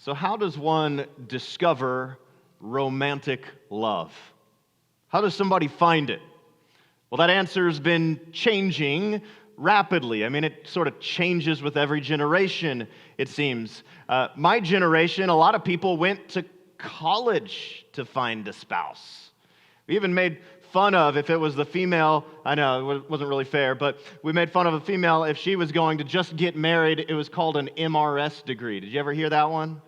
So how does one discover romantic love? How does somebody find it? Well, that answer's been changing rapidly. I mean, it sort of changes with every generation, it seems. My generation, a lot of people went to college to find a spouse. We even made fun of, if it was the female, I know it wasn't really fair, but we made fun of a female if she was going to just get married. It was called an MRS degree. Did you ever hear that one?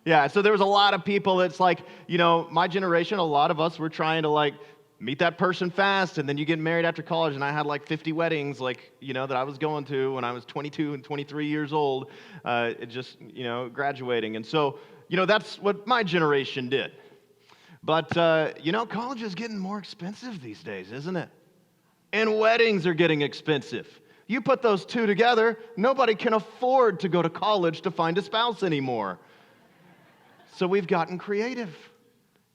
Yeah, so there was a lot of people, it's like, my generation, a lot of us were trying to meet that person fast, and then you get married after college, and I had 50 weddings, that I was going to when I was 22 and 23 years old, graduating. And so, that's what my generation did. But, college is getting more expensive these days, isn't it? And weddings are getting expensive. You put those two together, nobody can afford to go to college to find a spouse anymore. So we've gotten creative.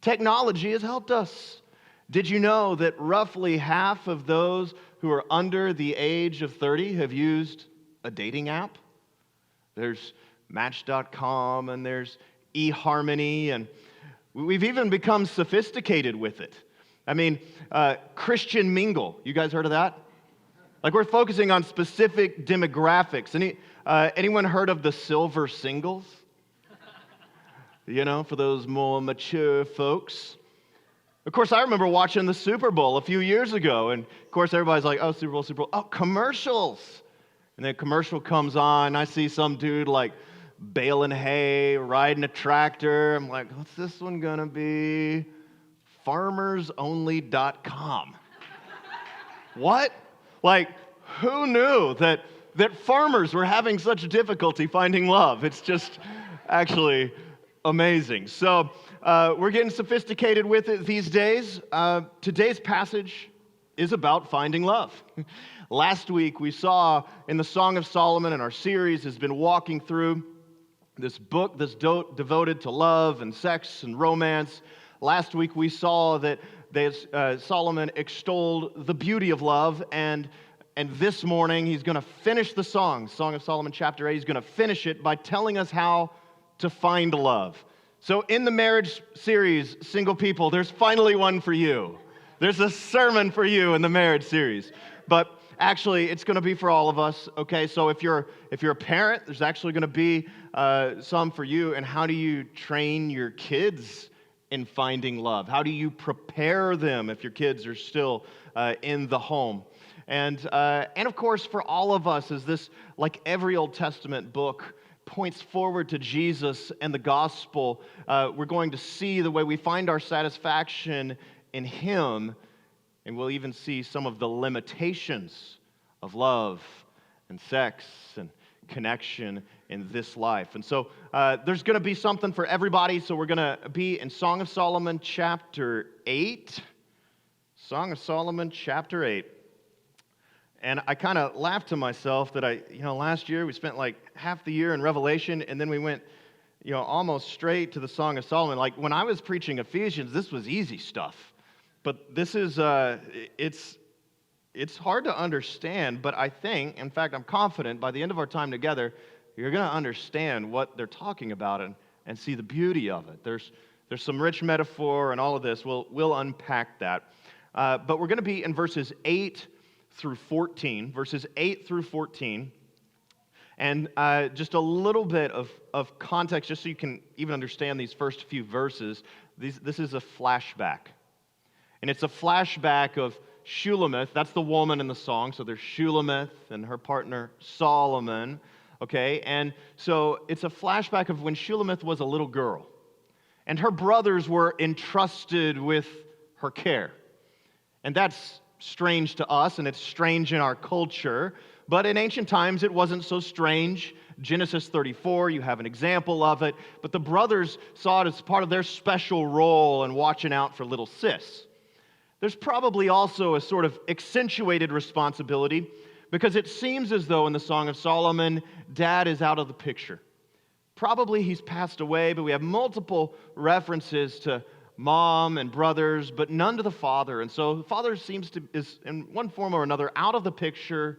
Technology has helped us. Did you know that roughly half of those who are under the age of 30 have used a dating app? There's Match.com and there's eHarmony, and we've even become sophisticated with it. I mean, Christian Mingle. You guys heard of that? We're focusing on specific demographics. Anyone heard of the silver singles? For those more mature folks. Of course, I remember watching the Super Bowl a few years ago, and of course, everybody's like, oh, Super Bowl, Super Bowl. Oh, commercials. And then a commercial comes on, and I see some dude baling hay, riding a tractor. I'm like, what's this one gonna be? FarmersOnly.com. What? Who knew that farmers were having such difficulty finding love? It's just actually amazing. So we're getting sophisticated with it these days. Today's passage is about finding love. Last week we saw in the Song of Solomon, and our series has been walking through this book that's devoted to love and sex and romance. Last week we saw that Solomon extolled the beauty of love, and this morning he's going to finish the Song of Solomon chapter 8. He's going to finish it by telling us how to find love. So in the marriage series, single people, there's finally one for you. There's a sermon for you in the marriage series. But actually, it's going to be for all of us, okay? So if you're a parent, there's actually going to be some for you. And how do you train your kids in finding love? How do you prepare them if your kids are still in the home? And of course, for all of us, as this, like every Old Testament book, points forward to Jesus and the gospel, we're going to see the way we find our satisfaction in Him, and we'll even see some of the limitations of love and sex and connection in this life. And so there's going to be something for everybody, so we're going to be in Song of Solomon chapter 8. Song of Solomon chapter 8. And I kind of laughed to myself that last year we spent half the year in Revelation, and then we went, almost straight to the Song of Solomon. When I was preaching Ephesians, this was easy stuff. But this is, it's hard to understand, but I think, in fact, I'm confident by the end of our time together, you're going to understand what they're talking about and see the beauty of it. There's some rich metaphor and all of this. We'll unpack that. But we're going to be in verses 8 through 14, verses 8 through 14, and just a little bit of context, just so you can even understand these first few verses. This is a flashback, and it's a flashback of Shulamith. That's the woman in the song, so there's Shulamith and her partner Solomon, okay? And so it's a flashback of when Shulamith was a little girl, and her brothers were entrusted with her care, and that's strange to us, and it's strange in our culture, but in ancient times it wasn't so strange. Genesis 34, you have an example of it, but the brothers saw it as part of their special role in watching out for little sis. There's probably also a sort of accentuated responsibility, because it seems as though in the Song of Solomon, Dad is out of the picture. Probably he's passed away, but we have multiple references to mom and brothers, but none to the father. And so the father is in one form or another out of the picture.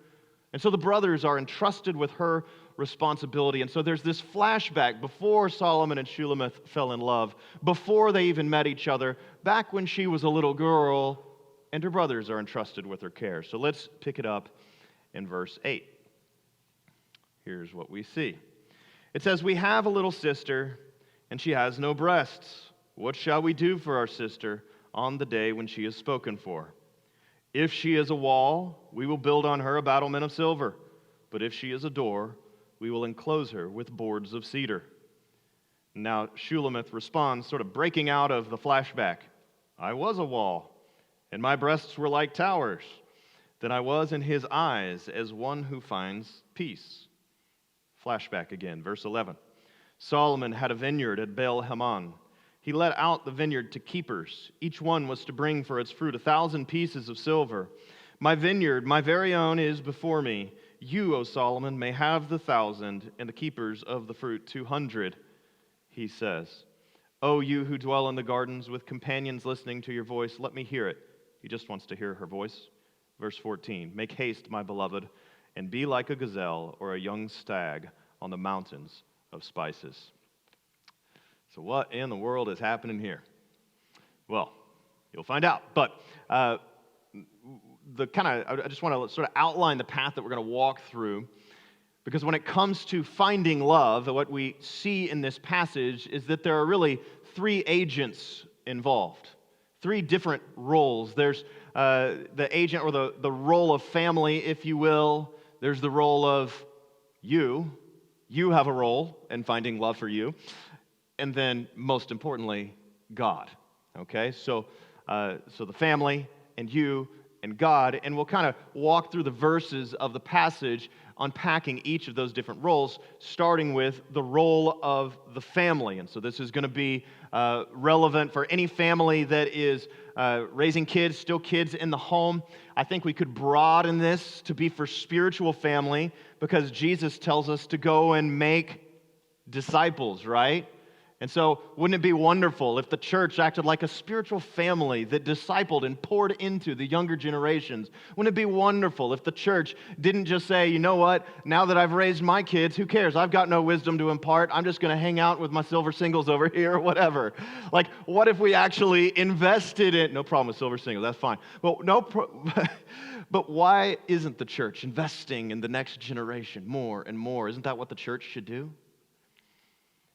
And so the brothers are entrusted with her responsibility. And so there's this flashback before Solomon and Shulamith fell in love, before they even met each other, back when she was a little girl, and her brothers are entrusted with her care. So let's pick it up in verse 8. Here's what we see. It says, "We have a little sister, and she has no breasts. What shall we do for our sister on the day when she is spoken for? If she is a wall, we will build on her a battlement of silver. But if she is a door, we will enclose her with boards of cedar." Now Shulamith responds, sort of breaking out of the flashback. "I was a wall, and my breasts were like towers. Then I was in his eyes as one who finds peace." Flashback again, verse 11. "Solomon had a vineyard at Baal-Hamon. He let out the vineyard to keepers. Each one was to bring for its fruit 1,000 pieces of silver. My vineyard, my very own, is before me. You, O Solomon, may have the 1,000, and the keepers of the fruit 200, he says. O you who dwell in the gardens with companions listening to your voice, let me hear it. He just wants to hear her voice. Verse 14, "Make haste, my beloved, and be like a gazelle or a young stag on the mountains of spices." So what in the world is happening here? Well, you'll find out. But I just want to sort of outline the path that we're going to walk through, because when it comes to finding love, what we see in this passage is that there are really three agents involved, three different roles. There's the agent, or the role of family, if you will. There's the role of you. You have a role in finding love for you. And then, most importantly, God. Okay? So the family and you and God, and we'll kind of walk through the verses of the passage, unpacking each of those different roles, starting with the role of the family. And so this is going to be relevant for any family that is raising kids, still kids in the home. I think we could broaden this to be for spiritual family, because Jesus tells us to go and make disciples, right? And so wouldn't it be wonderful if the church acted like a spiritual family that discipled and poured into the younger generations? Wouldn't it be wonderful if the church didn't just say, you know what, now that I've raised my kids, who cares? I've got no wisdom to impart. I'm just going to hang out with my silver singles over here or whatever. Like, what if we actually invested in, no problem with silver singles, that's fine. Well, but why isn't the church investing in the next generation more and more? Isn't that what the church should do?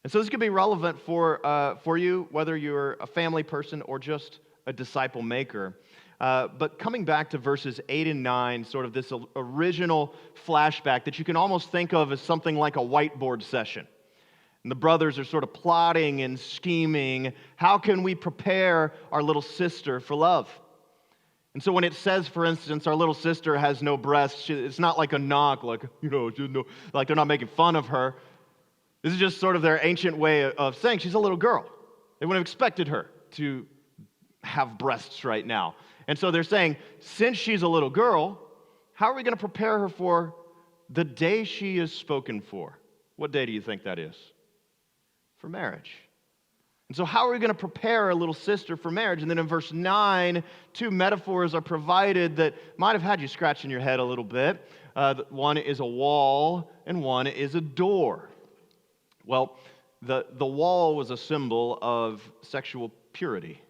And so this could be relevant for you, whether you're a family person or just a disciple maker. But coming back to verses 8 and 9, sort of this original flashback that you can almost think of as something like a whiteboard session. And the brothers are sort of plotting and scheming. How can we prepare our little sister for love? And so when it says, for instance, our little sister has no breasts, it's not like a knock, like, like they're not making fun of her. This is just sort of their ancient way of saying she's a little girl. They wouldn't have expected her to have breasts right now. And so they're saying, since she's a little girl, how are we going to prepare her for the day she is spoken for? What day do you think that is? For marriage. And so how are we going to prepare our little sister for marriage? And then in verse 9, two metaphors are provided that might have had you scratching your head a little bit. One is a wall and one is a door. Well, the wall was a symbol of sexual purity.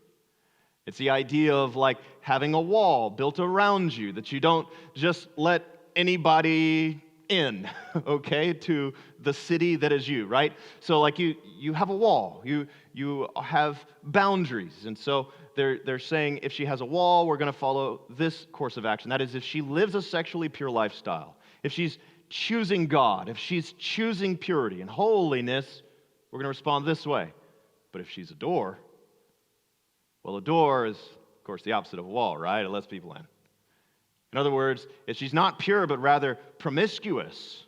It's the idea of like having a wall built around you, that you don't just let anybody in, okay, to the city that is you, right? So like you have a wall, you have boundaries. And so they're saying if she has a wall, we're going to follow this course of action. That is, if she lives a sexually pure lifestyle, if she's choosing God, if she's choosing purity and holiness, we're going to respond this way. But if she's a door, well, a door is, of course, the opposite of a wall, right? It lets people in. In other words, if she's not pure, but rather promiscuous,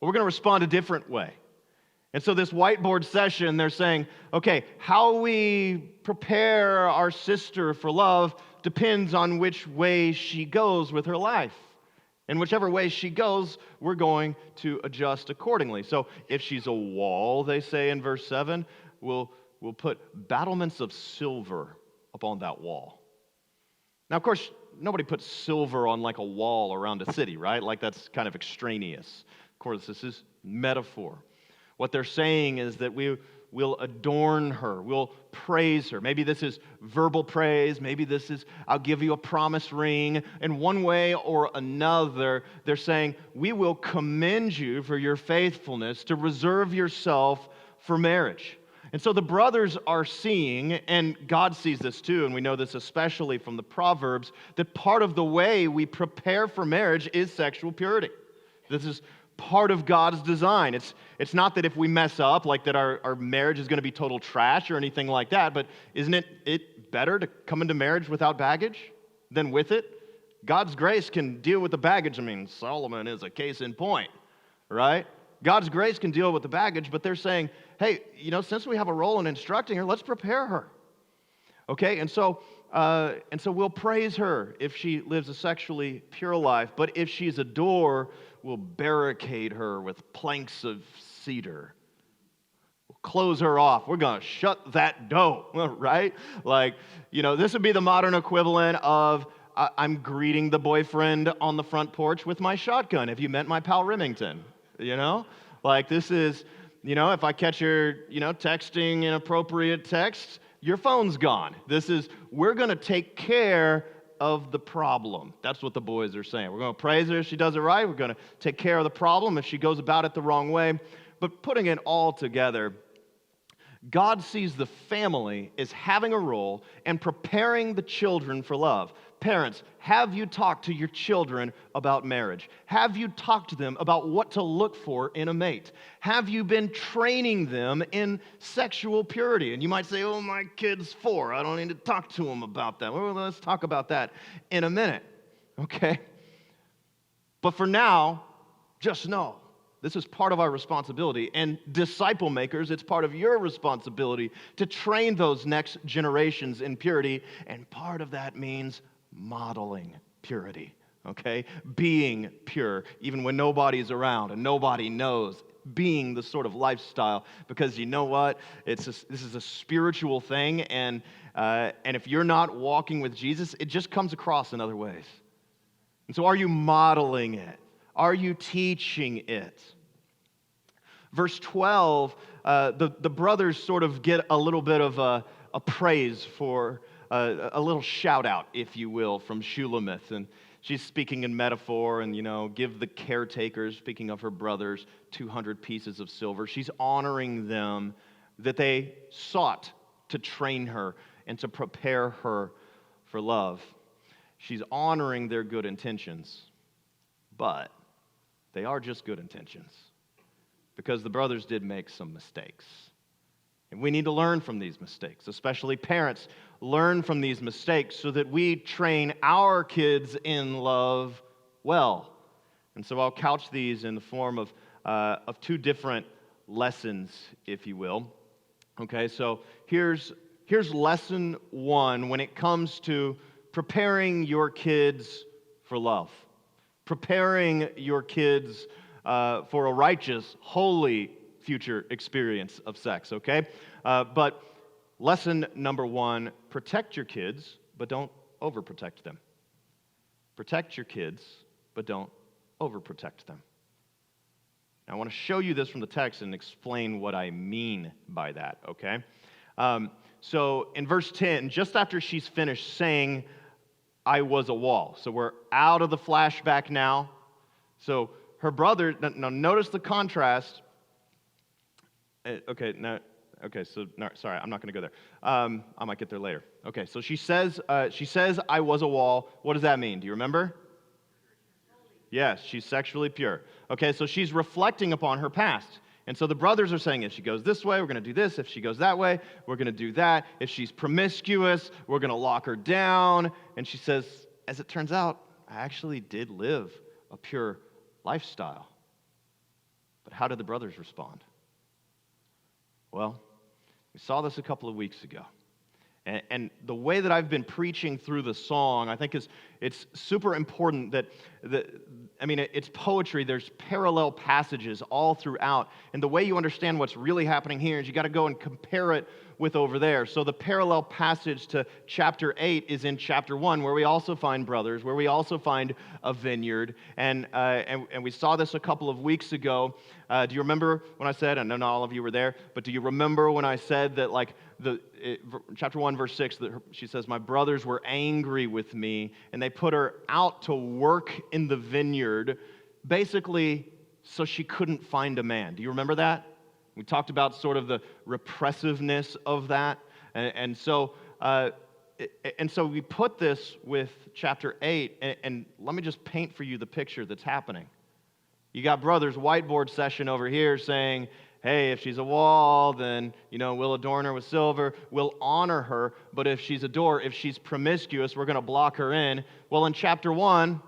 well, we're going to respond a different way. And so this whiteboard session, they're saying, okay, how we prepare our sister for love depends on which way she goes with her life. And whichever way she goes, we're going to adjust accordingly. So if she's a wall, they say in verse 7, we'll put battlements of silver upon that wall. Now, of course, nobody puts silver on like a wall around a city, right? Like that's kind of extraneous. Of course, this is metaphor. What they're saying is that we will adorn her, we'll praise her. Maybe this is verbal praise, maybe this is, I'll give you a promise ring. In one way or another, they're saying, we will commend you for your faithfulness to reserve yourself for marriage. And so the brothers are seeing, and God sees this too, and we know this especially from the Proverbs, that part of the way we prepare for marriage is sexual purity. This is part of God's design. It's not that if we mess up, like that our marriage is going to be total trash or anything like that, but isn't it better to come into marriage without baggage than with it? God's grace can deal with the baggage. I mean, Solomon is a case in point, right? God's grace can deal with the baggage, but they're saying, hey, since we have a role in instructing her, let's prepare her. Okay, and so we'll praise her if she lives a sexually pure life, but if she's a door, we'll barricade her with planks of cedar. We'll close her off. We're going to shut that door, right? This would be the modern equivalent of I'm greeting the boyfriend on the front porch with my shotgun. Have you met my pal Remington? This is, if I catch her, texting inappropriate texts, your phone's gone. We're going to take care of the problem. That's what the boys are saying. We're going to praise her if she does it right. We're going to take care of the problem if she goes about it the wrong way. But putting it all together, God sees the family as having a role and preparing the children for love. Parents, have you talked to your children about marriage? Have you talked to them about what to look for in a mate? Have you been training them in sexual purity? And you might say, oh, my kid's 4. I don't need to talk to him about that. Well, let's talk about that in a minute, okay? But for now, just know, this is part of our responsibility. And disciple makers, it's part of your responsibility to train those next generations in purity. And part of that means modeling purity, okay? Being pure, even when nobody's around and nobody knows. Being the sort of lifestyle, because you know what? This is a spiritual thing, and if you're not walking with Jesus, it just comes across in other ways. And so are you modeling it? Are you teaching it? Verse 12, the brothers sort of get a little bit of a praise for a little shout out, if you will, from Shulamith. And she's speaking in metaphor and, give the caretakers, speaking of her brothers, 200 pieces of silver. She's honoring them that they sought to train her and to prepare her for love. She's honoring their good intentions, but they are just good intentions because the brothers did make some mistakes. And we need to learn from these mistakes, especially parents. Learn from these mistakes so that we train our kids in love well. And so I'll couch these in the form of 2 different lessons, if you will. Okay, so here's lesson 1 when it comes to preparing your kids for love. Preparing your kids for a righteous, holy future experience of sex, okay? But lesson number 1, protect your kids, but don't overprotect them. Protect your kids, but don't overprotect them. Now, I want to show you this from the text and explain what I mean by that, okay? So in verse 10, just after she's finished saying, I was a wall. So we're out of the flashback now. So her brother, now notice the contrast. Sorry, I'm not going to go there. I might get there later. Okay, so she says, I was a wall. What does that mean? Do you remember? Yes, she's sexually pure. Okay, so she's reflecting upon her past. And so the brothers are saying, if she goes this way, we're going to do this. If she goes that way, we're going to do that. If she's promiscuous, we're going to lock her down. And she says, as it turns out, I actually did live a pure lifestyle. But how did the brothers respond? Well, we saw this a couple of weeks ago. And the way that I've been preaching through the song, I think it's super important that it's poetry. There's parallel passages all throughout. And the way you understand what's really happening here is you got to go and compare it with over there. So the parallel passage to chapter 8 is in chapter 1, where we also find brothers, where we also find a vineyard. And we saw this a couple of weeks ago. Do you remember when I said, I know not all of you were there, but do you remember when I said that, like, chapter 1, verse 6, that she says, my brothers were angry with me, and they put her out to work in the vineyard, basically so she couldn't find a man. Do you remember that? We talked about sort of the repressiveness of that. And so we put this with chapter 8, and let me just paint for you the picture that's happening. You got brothers' whiteboard session over here saying, hey, if she's a wall, then, we'll adorn her with silver, we'll honor her, but if she's a door, if she's promiscuous, we're going to block her in. Well, in chapter 1,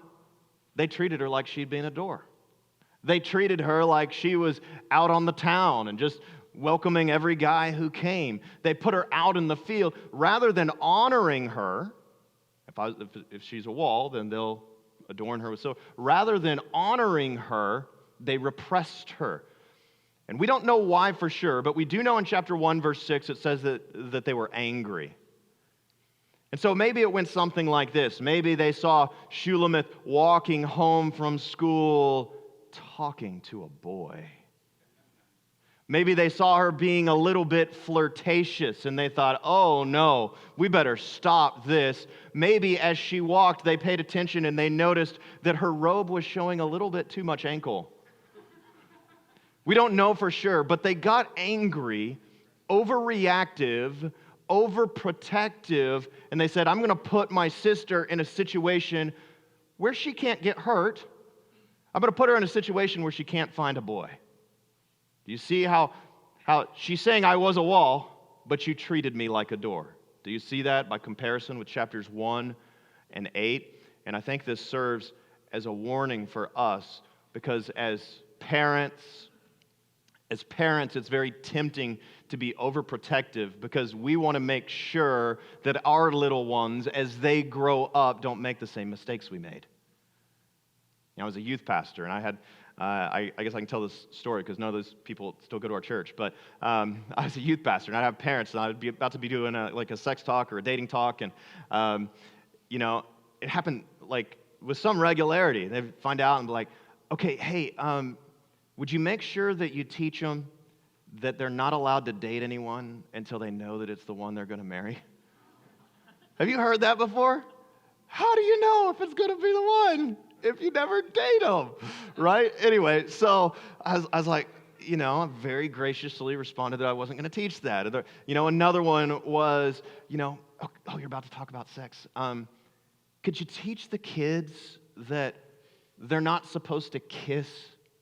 they treated her like she'd been a door. They treated her like she was out on the town and just welcoming every guy who came. They put her out in the field. Rather than honoring her, if she's a wall, then they'll adorn her with silver. Rather than honoring her, they repressed her. And we don't know why for sure, but we do know in chapter 1, verse 6, it says that they were angry. And so maybe it went something like this. Maybe they saw Shulamith walking home from school talking to a boy. Maybe they saw her being a little bit flirtatious and they thought, oh no, we better stop this. Maybe as she walked, they paid attention and they noticed that her robe was showing a little bit too much ankle. We don't know for sure, but they got angry, overreactive, overprotective, and they said, I'm going to put my sister in a situation where she can't get hurt. I'm going to put her in a situation where she can't find a boy. Do you see how she's saying I was a wall, but you treated me like a door? Do you see that by comparison with chapters 1 and 8? And I think this serves as a warning for us because as parents, it's very tempting to be overprotective because we want to make sure that our little ones, as they grow up, don't make the same mistakes we made. I was a youth pastor, and I had, I guess I can tell this story because none of those people still go to our church, but I was a youth pastor, and I'd have parents, and I'd be about to be doing a sex talk or a dating talk, and, it happened, like, with some regularity. They'd find out and be like, okay, hey, would you make sure that you teach them that they're not allowed to date anyone until they know that it's the one they're going to marry? Have you heard that before? How do you know if it's going to be the one if you never date them, right? Anyway, so I was like, I very graciously responded that I wasn't going to teach that. Another one was, oh, you're about to talk about sex. Could you teach the kids that they're not supposed to kiss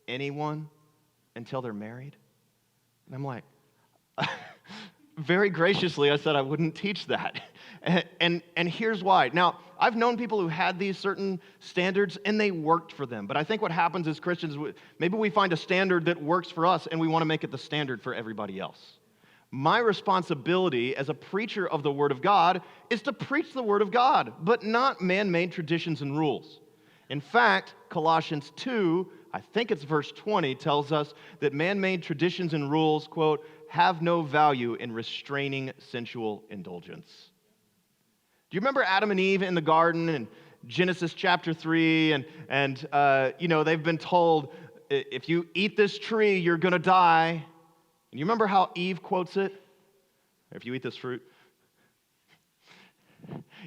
anyone until they're married? And I'm like, very graciously, I said I wouldn't teach that. And here's why. Now, I've known people who had these certain standards, and they worked for them. But I think what happens as Christians, maybe we find a standard that works for us, and we want to make it the standard for everybody else. My responsibility as a preacher of the Word of God is to preach the Word of God, but not man-made traditions and rules. In fact, Colossians 2, I think it's verse 20, tells us that man-made traditions and rules, quote, have no value in restraining sensual indulgence. Do you remember Adam and Eve in the garden in Genesis chapter 3? And they've been told, if you eat this tree, you're going to die. And you remember how Eve quotes it? If you eat this fruit.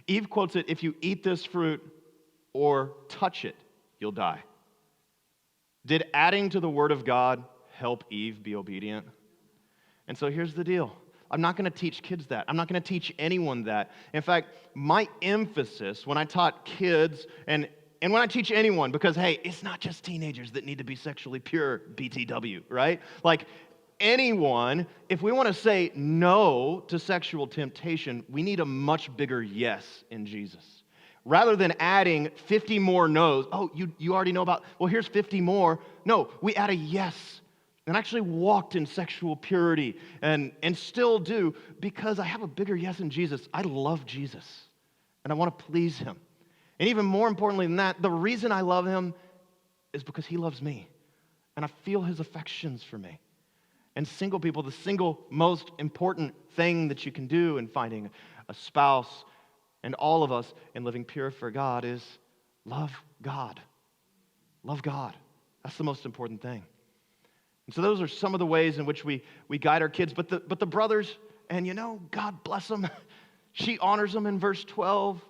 Eve quotes it, if you eat this fruit or touch it, you'll die. Did adding to the Word of God help Eve be obedient? And so here's the deal. I'm not going to teach kids that. I'm not going to teach anyone that. In fact, my emphasis when I taught kids and when I teach anyone, because, hey, it's not just teenagers that need to be sexually pure, BTW, right? Like, anyone, if we want to say no to sexual temptation, we need a much bigger yes in Jesus. Rather than adding 50 more no's, oh, you already know about, well, here's 50 more. No, we add a yes. And actually walked in sexual purity and still do because I have a bigger yes in Jesus. I love Jesus and I want to please him. And even more importantly than that, the reason I love him is because he loves me. And I feel his affections for me. And single people, the single most important thing that you can do in finding a spouse, and all of us in living pure for God, is love God. Love God. That's the most important thing. And so those are some of the ways in which we guide our kids. But the brothers, and God bless them, she honors them in verse 12.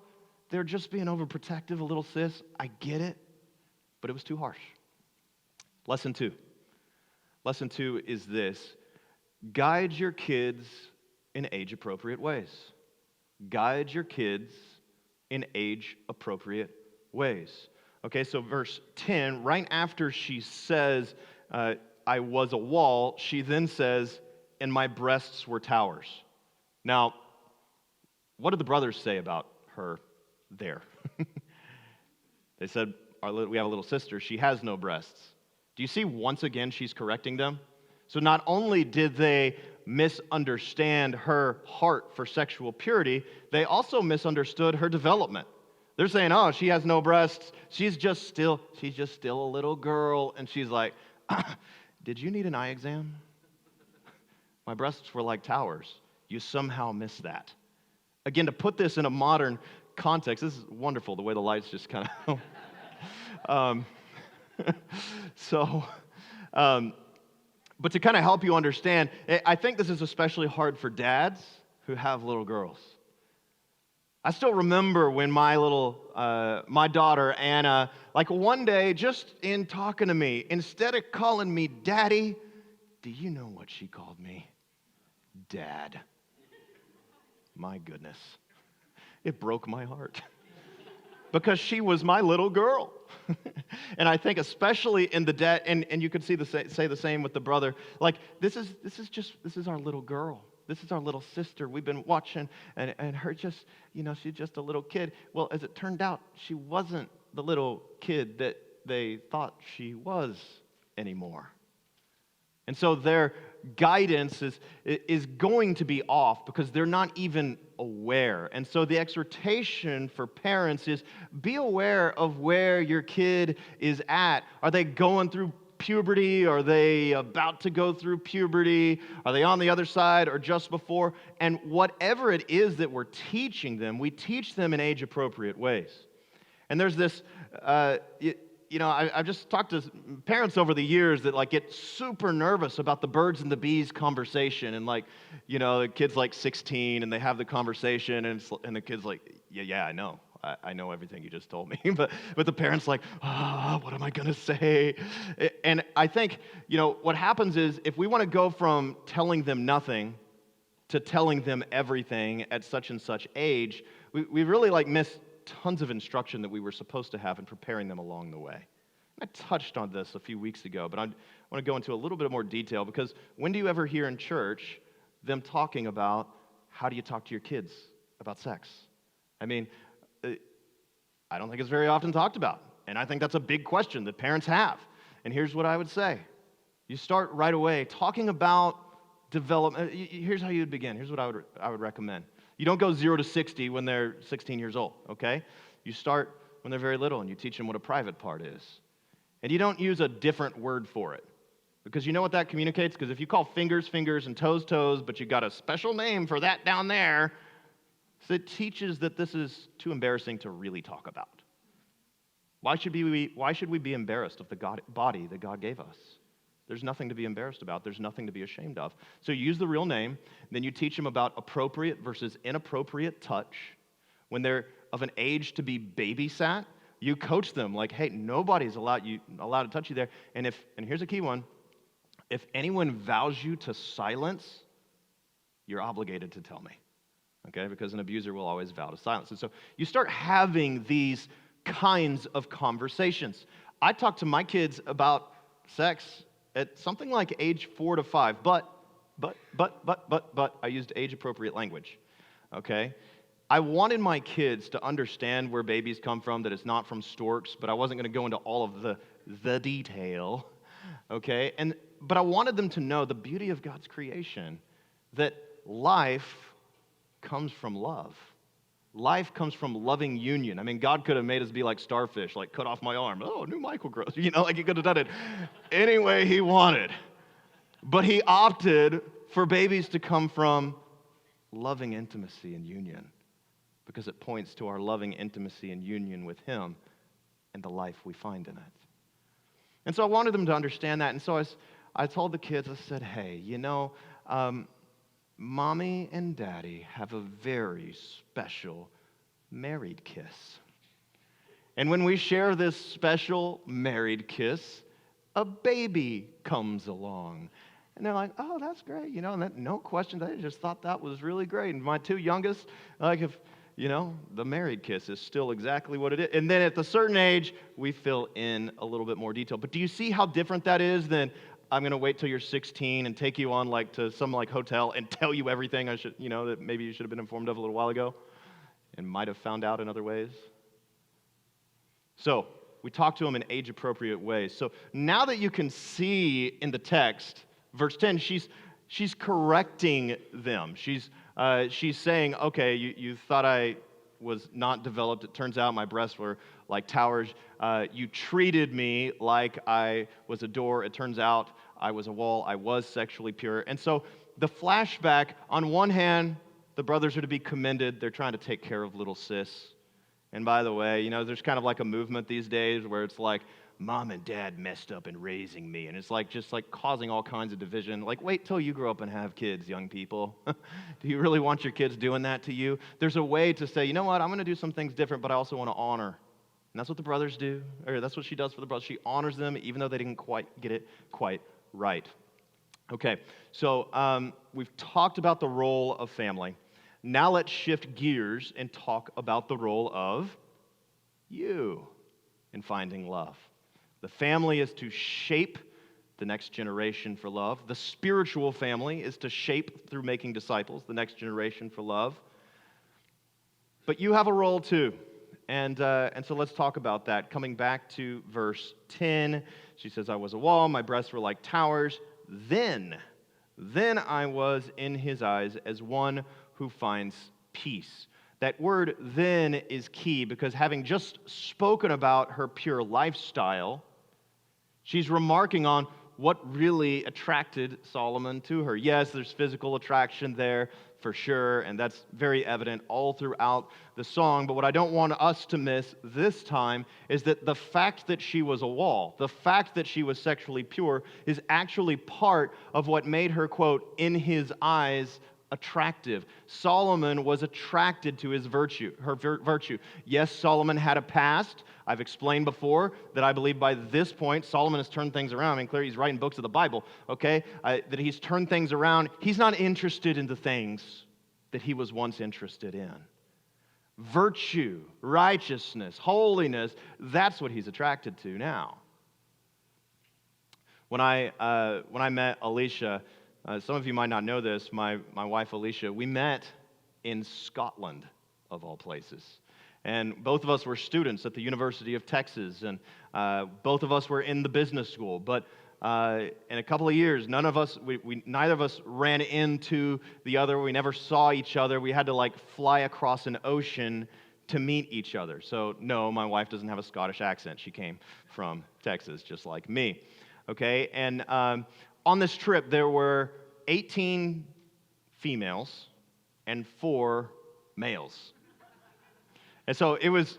They're just being overprotective, a little sis. I get it, but it was too harsh. Lesson 2. Lesson 2 is this: guide your kids in age-appropriate ways. Guide your kids in age-appropriate ways. Okay, so verse 10, right after she says, I was a wall, she then says, and my breasts were towers. Now, what did the brothers say about her there? They said, we have a little sister, she has no breasts. Do you see, once again, she's correcting them? So not only did they misunderstand her heart for sexual purity, they also misunderstood her development. They're saying, oh, she has no breasts, she's just still a little girl. And she's like, did you need an eye exam? My breasts were like towers. You somehow missed that. Again, to put this in a modern context, this is wonderful, the way the lights just kind of... But to kind of help you understand, I think this is especially hard for dads who have little girls. I still remember when my daughter, Anna, like one day, just in talking to me, instead of calling me Daddy, do you know what she called me? Dad. My goodness. It broke my heart. Because she was my little girl. And I think especially in the dad, and you could say the same with the brother, like this is our little girl. This is our little sister. We've been watching, and her just, she's just a little kid. Well, as it turned out, she wasn't the little kid that they thought she was anymore. And so their guidance is going to be off because they're not even aware. And so the exhortation for parents is be aware of where your kid is at. Are they going through puberty? Are they about to go through puberty? Are they on the other side or just before? And whatever it is that we're teaching them, we teach them in age-appropriate ways. And there's this... I've just talked to parents over the years that get super nervous about the birds and the bees conversation, and the kid's 16 and they have the conversation, and the kid's like, yeah, I know. I know everything you just told me, but the parents what am I gonna say? And I think what happens is if we want to go from telling them nothing to telling them everything at such and such age, we really miss tons of instruction that we were supposed to have in preparing them along the way. I touched on this a few weeks ago, but I want to go into a little bit more detail, because when do you ever hear in church them talking about how do you talk to your kids about sex? I mean, I don't think it's very often talked about, and I think that's a big question that parents have. And here's what I would say. You start right away talking about development. Here's how you'd begin. Here's what I would recommend. You don't go 0 to 60 when they're 16 years old, okay? You start when they're very little, and you teach them what a private part is. And you don't use a different word for it, because you know what that communicates? Because if you call fingers, fingers, and toes, toes, but you got a special name for that down there, so it teaches that this is too embarrassing to really talk about. Why should we be embarrassed of the body that God gave us? There's nothing to be embarrassed about. There's nothing to be ashamed of. So you use the real name, then you teach them about appropriate versus inappropriate touch. When they're of an age to be babysat, you coach them hey, nobody's allowed to touch you there. And here's a key one, if anyone vows you to silence, you're obligated to tell me. Okay? Because an abuser will always vow to silence. And so you start having these kinds of conversations. I talk to my kids about sex at something like age 4 to 5, but I used age-appropriate language, okay? I wanted my kids to understand where babies come from, that it's not from storks, but I wasn't going to go into all of the detail, okay? But I wanted them to know the beauty of God's creation, that life comes from love. Life comes from loving union. I mean, God could have made us be like starfish, like cut off my arm. Oh, new Michael growth. Like he could have done it any way he wanted. But he opted for babies to come from loving intimacy and union because it points to our loving intimacy and union with him and the life we find in it. And so I wanted them to understand that. And so I told the kids, I said, hey, Mommy and Daddy have a very special married kiss. And when we share this special married kiss, a baby comes along. And they're like, oh, that's great, and no questions. I just thought that was really great. And my two youngest, the married kiss is still exactly what it is. And then at a certain age, we fill in a little bit more detail. But do you see how different that is than I'm going to wait till you're 16 and take you on to some hotel and tell you everything that maybe you should have been informed of a little while ago and might have found out in other ways? So we talk to them in age-appropriate ways. So now that you can see in the text, verse 10, she's correcting them. She's saying, okay, you thought I was not developed. It turns out my breasts were like towers. You treated me like I was a door. It turns out I was a wall. I was sexually pure. And so the flashback, on one hand, the brothers are to be commended. They're trying to take care of little sis. And by the way, there's kind of like a movement these days where it's like, Mom and Dad messed up in raising me. And it's just causing all kinds of division. Wait till you grow up and have kids, young people. Do you really want your kids doing that to you? There's a way to say, you know what, I'm going to do some things different, but I also want to honor. And that's what the brothers do, or that's what she does for the brothers. She honors them even though they didn't quite get it quite right. Okay, so we've talked about the role of family. Now let's shift gears and talk about the role of you in finding love. The family is to shape the next generation for love. The spiritual family is to shape, through making disciples, the next generation for love. But you have a role too. And so let's talk about that. Coming back to verse 10, she says, I was a wall, my breasts were like towers. Then I was in his eyes as one who finds peace. That word then is key because having just spoken about her pure lifestyle, she's remarking on what really attracted Solomon to her. Yes, there's physical attraction there for sure, and that's very evident all throughout the song. But what I don't want us to miss this time is that the fact that she was a wall, the fact that she was sexually pure, is actually part of what made her, quote, in his eyes attractive. Solomon was attracted to his virtue, her virtue. Yes, Solomon had a past. I've explained before that I believe by this point, Solomon has turned things around. I mean, clearly he's writing books of the Bible, okay? That he's turned things around. He's not interested in the things that he was once interested in. Virtue, righteousness, holiness, that's what he's attracted to now. When I met Alicia, some of you might not know this, my wife Alicia, we met in Scotland, of all places. And both of us were students at the University of Texas, and both of us were in the business school. But in a couple of years, neither of us ran into the other. We never saw each other. We had to fly across an ocean to meet each other. So no, my wife doesn't have a Scottish accent. She came from Texas, just like me. Okay, and on this trip, there were 18 females and 4 males. And so it was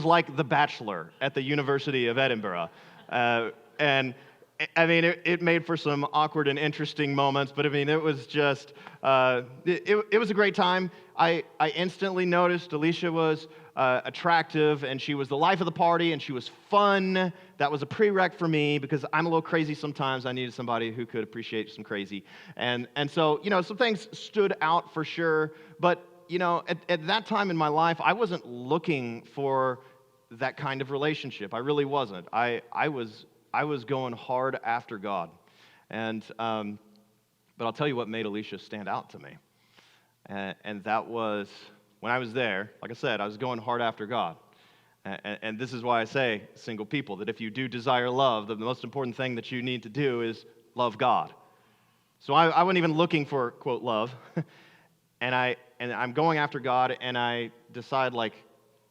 like The Bachelor at the University of Edinburgh. And I mean, it made for some awkward and interesting moments, but I mean, it was just, it was a great time. I instantly noticed Alicia was attractive, and she was the life of the party, and she was fun. That was a prereq for me because I'm a little crazy sometimes. I needed somebody who could appreciate some crazy. And so, some things stood out for sure, but at that time in my life, I wasn't looking for that kind of relationship. I really wasn't. I was going hard after God. But I'll tell you what made Alicia stand out to me. And that was when I was there, like I said, I was going hard after God. And this is why I say, single people, that if you do desire love, the most important thing that you need to do is love God. So I wasn't even looking for, quote, love. and I'm going after God, and I decide, like,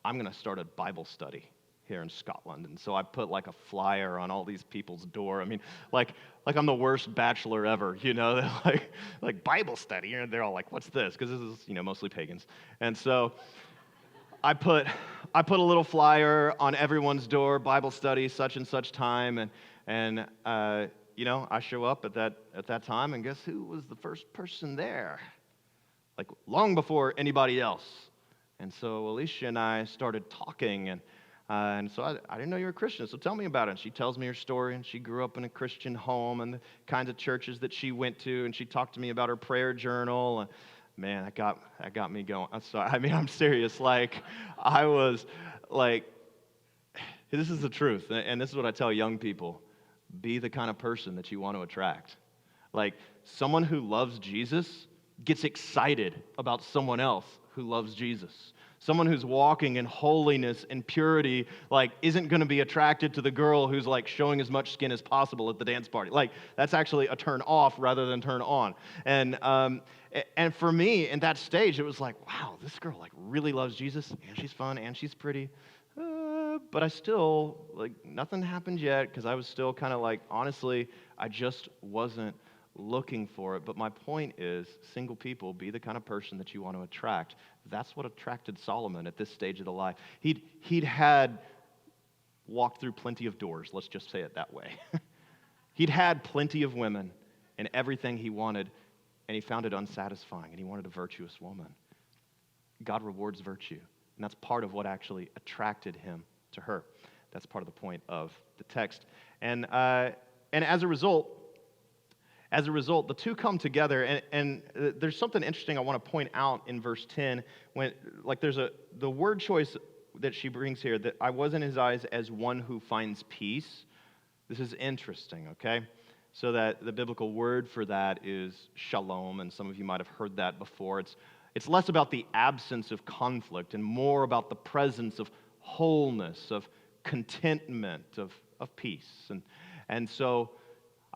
I'm going to start a Bible study here in Scotland. And so I put like a flyer on all these people's door. I mean, like I'm the worst bachelor ever, you know, they're like Bible study. And they're all like, what's this? Because this is, you know, mostly pagans. And so I put a little flyer on everyone's door, Bible study, such and such time, and you know, I show up at that time, and guess who was the first person there? Like long before anybody else. And so Alicia and I started talking, and so I didn't know you were a Christian, so tell me about it. And she tells me her story, and she grew up in a Christian home and the kinds of churches that she went to, and she talked to me about her prayer journal. And man, that got me going. So, I mean, I'm serious. Like, I was like, this is the truth, and this is what I tell young people. Be the kind of person that you want to attract. Like, someone who loves Jesus gets excited about someone else who loves Jesus. Someone who's walking in holiness and purity, like, isn't going to be attracted to the girl who's, like, showing as much skin as possible at the dance party. Like, that's actually a turn off rather than turn on. And for me, in that stage, it was like, wow, this girl, like, really loves Jesus, and she's fun, and she's pretty. But I still, like, nothing happened yet, because I was still kind of like, honestly, I just wasn't looking for it. But my point is, single people, be the kind of person that you want to attract. That's what attracted Solomon at this stage of the life. He'd had walked through plenty of doors, let's just say it that way. He'd had plenty of women and everything he wanted, and he found it unsatisfying, and he wanted a virtuous woman. God rewards virtue, and that's part of what actually attracted him to her. That's part of the point of the text. And as a result, the two come together, and there's something interesting I want to point out in verse 10. When, like, there's the word choice that she brings here, that I was in his eyes as one who finds peace. This is interesting, okay? So that the biblical word for that is shalom, and some of you might have heard that before. It's less about the absence of conflict and more about the presence of wholeness, of contentment, of peace. And so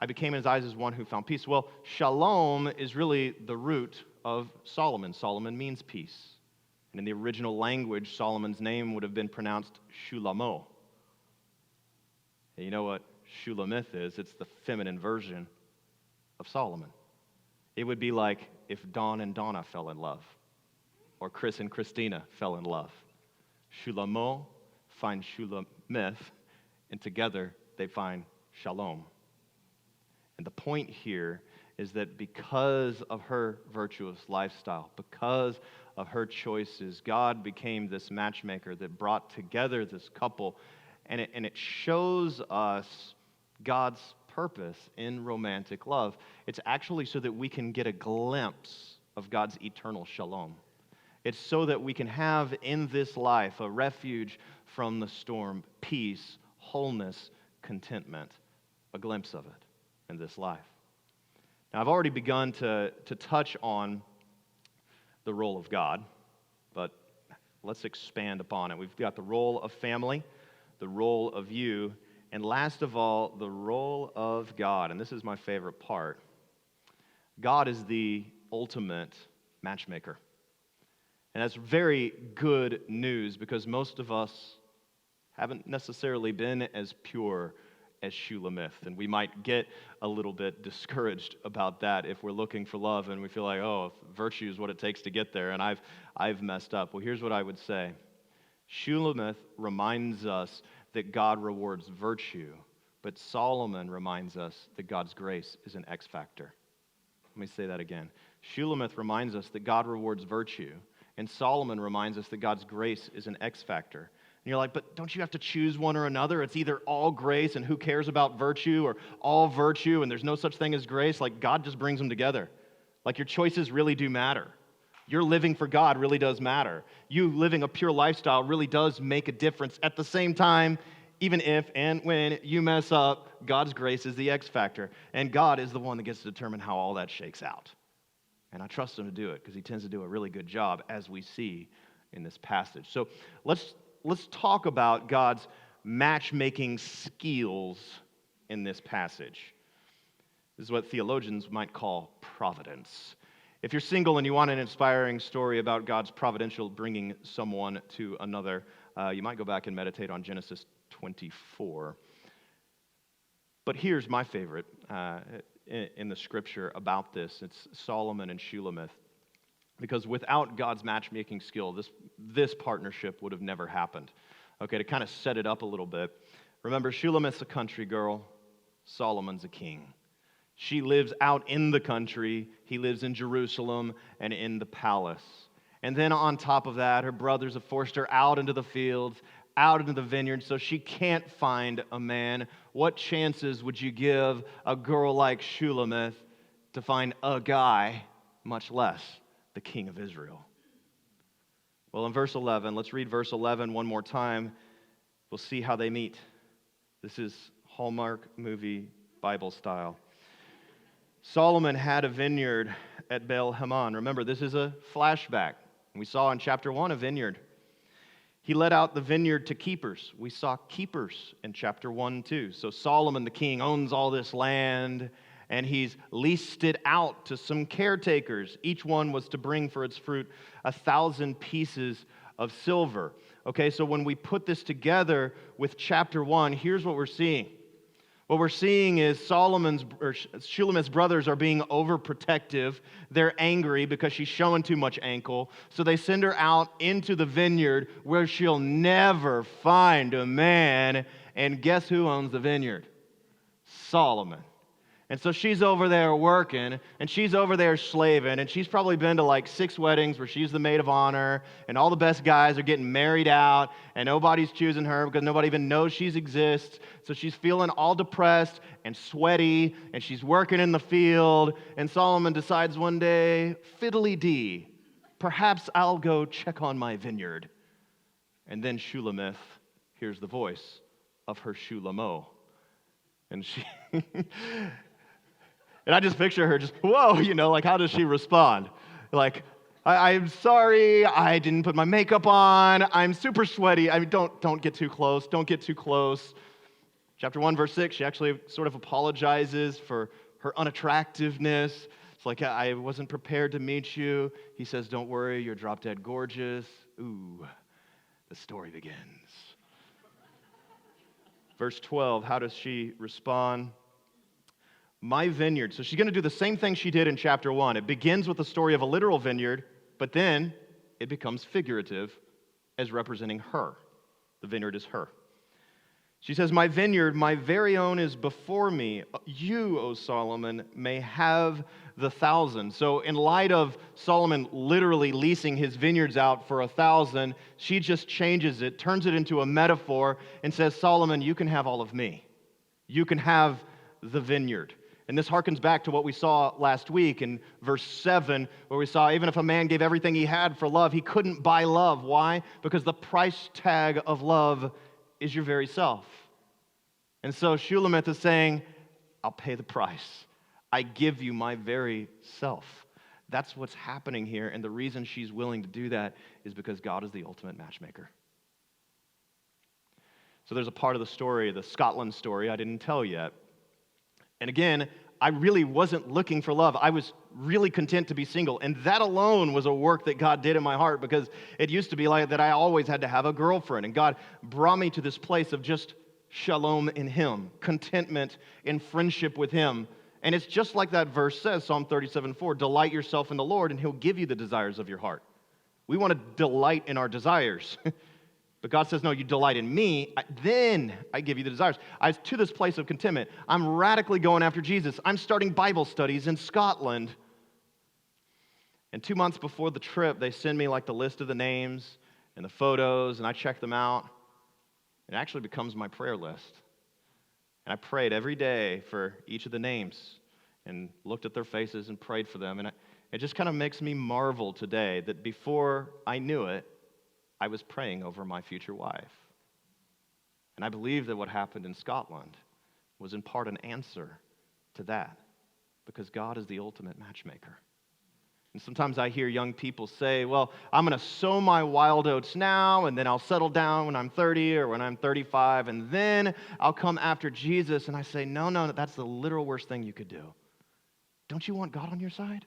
I became in his eyes as one who found peace. Well, shalom is really the root of Solomon. Solomon means peace. And in the original language, Solomon's name would have been pronounced Shulamo. And you know what Shulamith is? It's the feminine version of Solomon. It would be like if Don and Donna fell in love, or Chris and Christina fell in love. Shulamo find Shulamith, and together they find Shalom. And the point here is that because of her virtuous lifestyle, because of her choices, God became this matchmaker that brought together this couple, and it shows us God's purpose in romantic love. It's actually so that we can get a glimpse of God's eternal shalom. It's so that we can have in this life a refuge from the storm, peace, wholeness, contentment, a glimpse of it in this life. Now, I've already begun to touch on the role of God, but let's expand upon it. We've got the role of family, the role of you, and last of all, the role of God. And this is my favorite part. God is the ultimate matchmaker. And that's very good news, because most of us haven't necessarily been as pure as Shulamith, and we might get a little bit discouraged about that if we're looking for love and we feel like, oh, virtue is what it takes to get there, and I've messed up. Well, here's what I would say. Shulamith reminds us that God rewards virtue, but Solomon reminds us that God's grace is an X factor. Let me say that again. Shulamith reminds us that God rewards virtue, and Solomon reminds us that God's grace is an X factor. And you're like, but don't you have to choose one or another? It's either all grace and who cares about virtue, or all virtue and there's no such thing as grace. Like, God just brings them together. Like, your choices really do matter. Your living for God really does matter. You living a pure lifestyle really does make a difference. At the same time, even if and when you mess up, God's grace is the X factor. And God is the one that gets to determine how all that shakes out. And I trust him to do it, because he tends to do a really good job, as we see in this passage. So let's talk about God's matchmaking skills in this passage. This is what theologians might call providence. If you're single and you want an inspiring story about God's providential bringing someone to another, you might go back and meditate on Genesis 24. But here's my favorite in the scripture about this. It's Solomon and Shulamith. Because without God's matchmaking skill, this partnership would have never happened. Okay, to kind of set it up a little bit. Remember, Shulamith's a country girl. Solomon's a king. She lives out in the country. He lives in Jerusalem and in the palace. And then on top of that, her brothers have forced her out into the fields, out into the vineyard, so she can't find a man. What chances would you give a girl like Shulamith to find a guy, much less the king of Israel? Well, in verse 11, let's read verse 11 one more time. We'll see how they meet. This is Hallmark movie Bible style. Solomon had a vineyard at Baal Hamon. Remember, this is a flashback. We saw in chapter 1 a vineyard. He let out the vineyard to keepers. We saw keepers in chapter 1 too. So Solomon the king owns all this land, and he's leased it out to some caretakers. Each one was to bring for its fruit 1,000 pieces of silver. Okay, so when we put this together with chapter 1, here's what we're seeing. What we're seeing is Shulamith's brothers are being overprotective. They're angry because she's showing too much ankle. So they send her out into the vineyard where she'll never find a man. And guess who owns the vineyard? Solomon. And so she's over there working, and she's over there slaving, and she's probably been to like 6 weddings where she's the maid of honor, and all the best guys are getting married out, and nobody's choosing her because nobody even knows she exists. So she's feeling all depressed and sweaty, and she's working in the field, and Solomon decides one day, fiddly-dee, perhaps I'll go check on my vineyard. And then Shulamith hears the voice of her Shulamo, and she... And I just picture her just, whoa, like how does she respond? Like, I'm sorry, I didn't put my makeup on, I'm super sweaty. I mean, don't get too close, don't get too close. Chapter 1, verse 6, she actually sort of apologizes for her unattractiveness. It's like, I wasn't prepared to meet you. He says, don't worry, you're drop dead gorgeous. Ooh, the story begins. Verse 12, how does she respond? My vineyard. So she's going to do the same thing she did in chapter 1. It begins with the story of a literal vineyard, but then it becomes figurative as representing her. The vineyard is her. She says, my vineyard, my very own, is before me. You, O Solomon, may have the 1,000. So in light of Solomon literally leasing his vineyards out for 1,000, she just changes it, turns it into a metaphor, and says, Solomon, you can have all of me. You can have the vineyard. And this harkens back to what we saw last week in verse 7, where we saw even if a man gave everything he had for love, he couldn't buy love. Why? Because the price tag of love is your very self. And so Shulamith is saying, I'll pay the price. I give you my very self. That's what's happening here, and the reason she's willing to do that is because God is the ultimate matchmaker. So there's a part of the story, the Scotland story, I didn't tell yet. And again, I really wasn't looking for love. I was really content to be single. And that alone was a work that God did in my heart, because it used to be like that I always had to have a girlfriend. And God brought me to this place of just shalom in Him, contentment in friendship with Him. And it's just like that verse says, Psalm 37:4, delight yourself in the Lord and He'll give you the desires of your heart. We want to delight in our desires. But God says, no, you delight in me, then I give you the desires. I was to this place of contentment. I'm radically going after Jesus. I'm starting Bible studies in Scotland. And 2 months before the trip, they send me like the list of the names and the photos, and I check them out. It actually becomes my prayer list. And I prayed every day for each of the names and looked at their faces and prayed for them. And it just kind of makes me marvel today that before I knew it, I was praying over my future wife. And I believe that what happened in Scotland was in part an answer to that, because God is the ultimate matchmaker. And sometimes I hear young people say, well, I'm going to sow my wild oats now, and then I'll settle down when I'm 30 or when I'm 35, and then I'll come after Jesus. And I say, no, that's the literal worst thing you could do. Don't you want God on your side?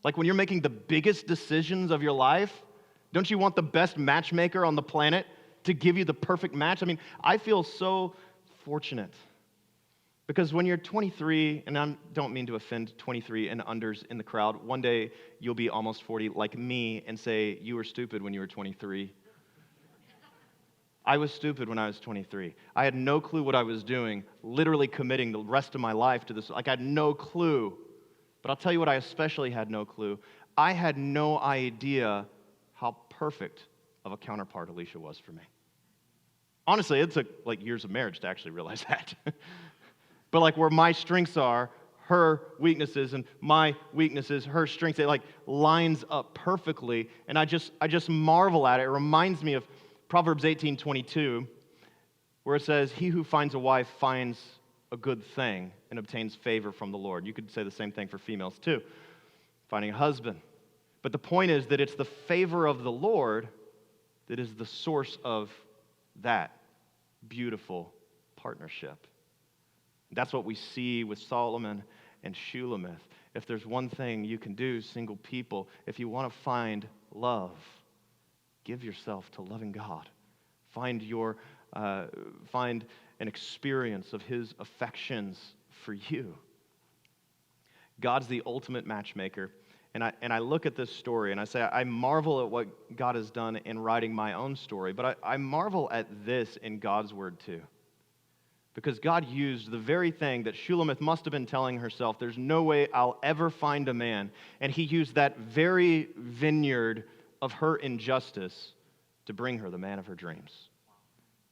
Like when you're making the biggest decisions of your life, don't you want the best matchmaker on the planet to give you the perfect match? I mean, I feel so fortunate because when you're 23, and I don't mean to offend 23 and unders in the crowd, one day you'll be almost 40 like me and say, you were stupid when you were 23. I was stupid when I was 23. I had no clue what I was doing, literally committing the rest of my life to this. Like, I had no clue. But I'll tell you what, I especially had no clue. I had no idea how perfect of a counterpart Alicia was for me. Honestly, it took like years of marriage to actually realize that. But like where my strengths are, her weaknesses, and my weaknesses, her strengths, it like lines up perfectly. And I just marvel at it. It reminds me of Proverbs 18:22, where it says, he who finds a wife finds a good thing and obtains favor from the Lord. You could say the same thing for females too, finding a husband. But the point is that it's the favor of the Lord that is the source of that beautiful partnership. That's what we see with Solomon and Shulamith. If there's one thing you can do, single people, if you want to find love, give yourself to loving God. Find an experience of His affections for you. God's the ultimate matchmaker. And I look at this story and I say, I marvel at what God has done in writing my own story, but I marvel at this in God's word too. Because God used the very thing that Shulamith must have been telling herself, there's no way I'll ever find a man. And He used that very vineyard of her injustice to bring her the man of her dreams.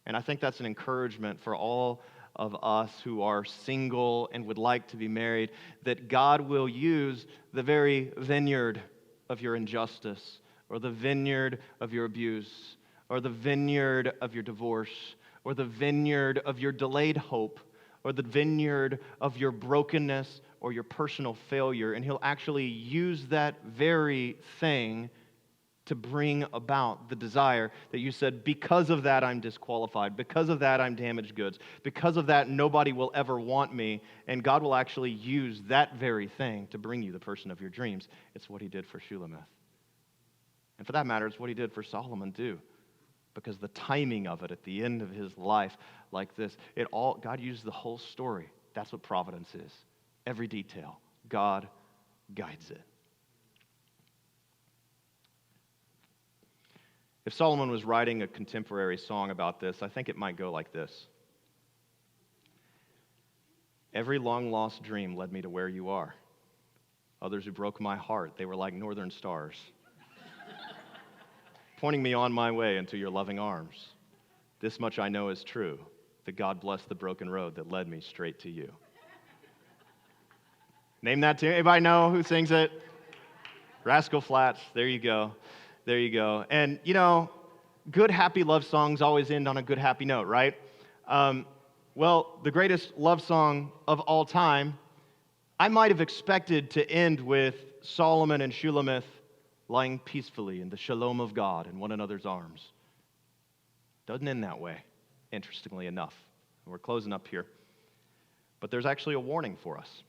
And I think that's an encouragement for all of us who are single and would like to be married, that God will use the very vineyard of your injustice, or the vineyard of your abuse, or the vineyard of your divorce, or the vineyard of your delayed hope, or the vineyard of your brokenness or your personal failure, and He'll actually use that very thing to bring about the desire that you said, because of that I'm disqualified, because of that I'm damaged goods, because of that nobody will ever want me, and God will actually use that very thing to bring you the person of your dreams. It's what He did for Shulamith. And for that matter, it's what He did for Solomon too, because the timing of it at the end of his life like this, God used the whole story. That's what providence is. Every detail, God guides it. If Solomon was writing a contemporary song about this, I think it might go like this. Every long-lost dream led me to where you are. Others who broke my heart, they were like northern stars, pointing me on my way into your loving arms. This much I know is true, that God blessed the broken road that led me straight to you. Name that tune. Anybody know who sings it? Rascal Flatts. There you go. There you go. And, you know, good, happy love songs always end on a good, happy note, right? Well, the greatest love song of all time, I might have expected to end with Solomon and Shulamith lying peacefully in the shalom of God in one another's arms. Doesn't end that way, interestingly enough. We're closing up here. But there's actually a warning for us.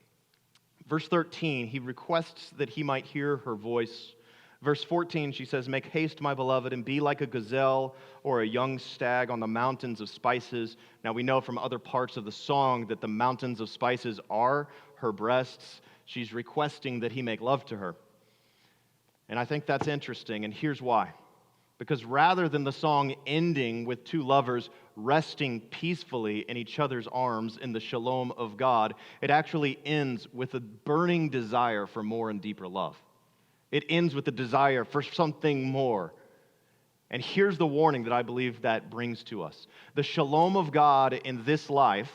Verse 13, he requests that he might hear her voice. Verse 14, she says, make haste, my beloved, and be like a gazelle or a young stag on the mountains of spices. Now, we know from other parts of the song that the mountains of spices are her breasts. She's requesting that he make love to her. And I think that's interesting, and here's why. Because rather than the song ending with two lovers resting peacefully in each other's arms in the shalom of God, it actually ends with a burning desire for more and deeper love. It ends with the desire for something more. And here's the warning that I believe that brings to us. The shalom of God in this life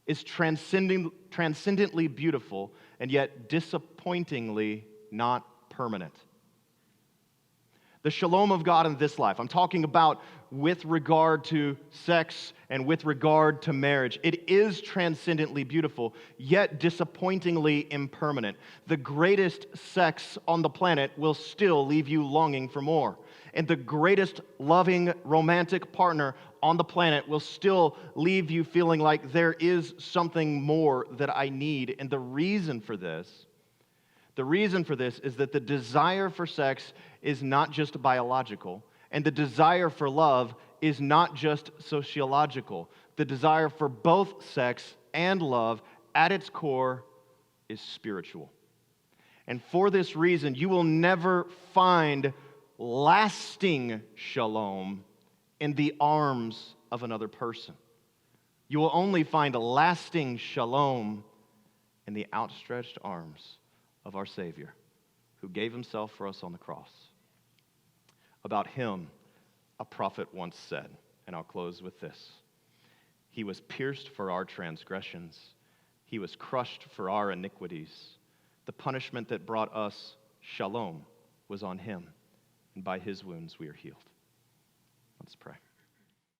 is transcendently beautiful and yet disappointingly not permanent. The shalom of God in this life, I'm talking about with regard to sex and with regard to marriage. It is transcendently beautiful, yet disappointingly impermanent. The greatest sex on the planet will still leave you longing for more. And the greatest loving romantic partner on the planet will still leave you feeling like there is something more that I need. And the reason for this, The reason for this is that the desire for sex is not just biological, and the desire for love is not just sociological. The desire for both sex and love, at its core, is spiritual. And for this reason, you will never find lasting shalom in the arms of another person. You will only find lasting shalom in the outstretched arms of our Savior, who gave himself for us on the cross. About him, a prophet once said, and I'll close with this: he was pierced for our transgressions, he was crushed for our iniquities. The punishment that brought us shalom was on him, and by his wounds we are healed. Let's pray.